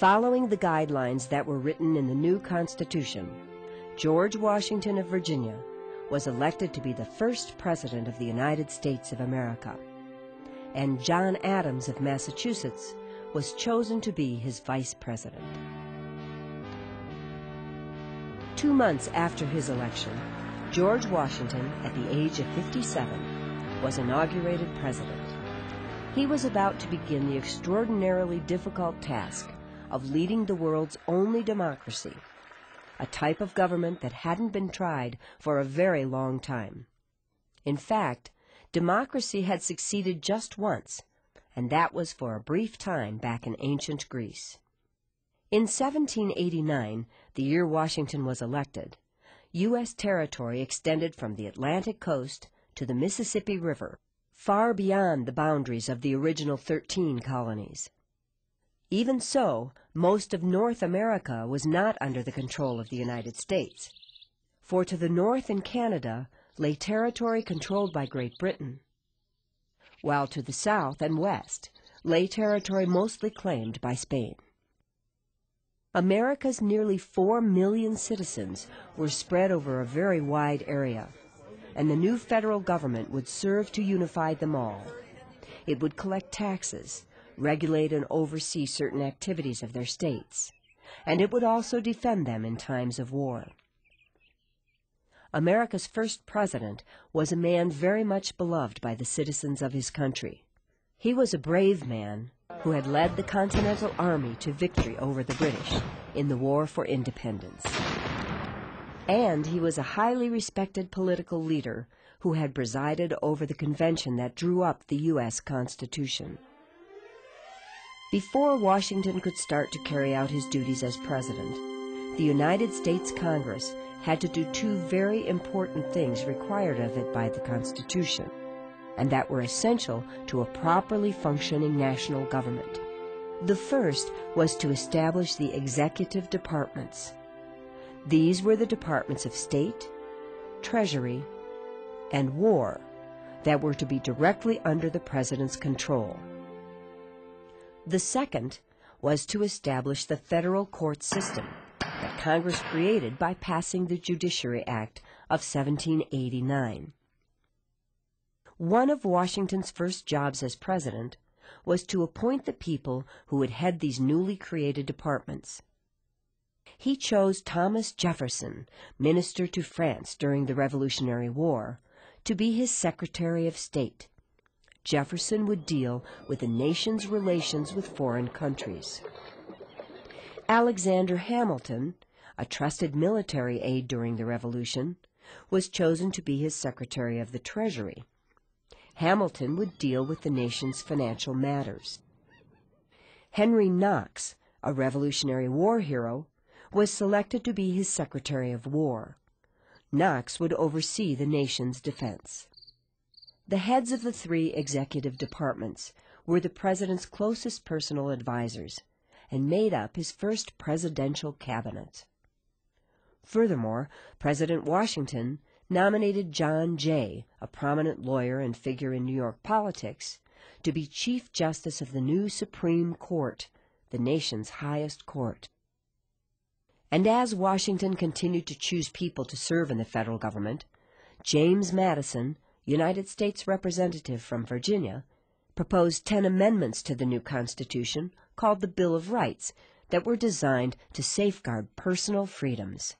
Following the guidelines that were written in the new Constitution, George Washington of Virginia was elected to be the first President of the United States of America, and John Adams of Massachusetts was chosen to be his Vice President. 2 months after his election, George Washington, at the age of 57, was inaugurated President. He was about to begin the extraordinarily difficult task of leading the world's only democracy, a type of government that hadn't been tried for a very long time. In fact, democracy had succeeded just once, and that was for a brief time back in ancient Greece. In 1789, the year Washington was elected, U.S. territory extended from the Atlantic coast to the Mississippi River, far beyond the boundaries of the original 13 colonies. Even so, most of North America was not under the control of the United States, for to the north in Canada lay territory controlled by Great Britain, while to the south and west lay territory mostly claimed by Spain. America's nearly 4 million citizens were spread over a very wide area, and the new federal government would serve to unify them all. It would collect taxes, regulate and oversee certain activities of their states, and it would also defend them in times of war. America's first president was a man very much beloved by the citizens of his country. He was a brave man who had led the Continental Army to victory over the British in the War for Independence. And he was a highly respected political leader who had presided over the convention that drew up the U.S. Constitution. Before Washington could start to carry out his duties as president, the United States Congress had to do 2 very important things required of it by the Constitution, and that were essential to a properly functioning national government. The first was to establish the executive departments. These were the departments of State, Treasury, and War that were to be directly under the President's control. The second was to establish the federal court system that Congress created by passing the Judiciary Act of 1789. One of Washington's first jobs as president was to appoint the people who would head these newly created departments. He chose Thomas Jefferson, minister to France during the Revolutionary War, to be his Secretary of State. Jefferson would deal with the nation's relations with foreign countries. Alexander Hamilton, a trusted military aide during the Revolution, was chosen to be his Secretary of the Treasury. Hamilton would deal with the nation's financial matters. Henry Knox, a Revolutionary War hero, was selected to be his Secretary of War. Knox would oversee the nation's defense. The heads of the 3 executive departments were the President's closest personal advisors and made up his first presidential cabinet. Furthermore, President Washington nominated John Jay, a prominent lawyer and figure in New York politics, to be Chief Justice of the new Supreme Court, the nation's highest court. And as Washington continued to choose people to serve in the federal government, James Madison, United States Representative from Virginia, proposed 10 amendments to the new Constitution called the Bill of Rights that were designed to safeguard personal freedoms.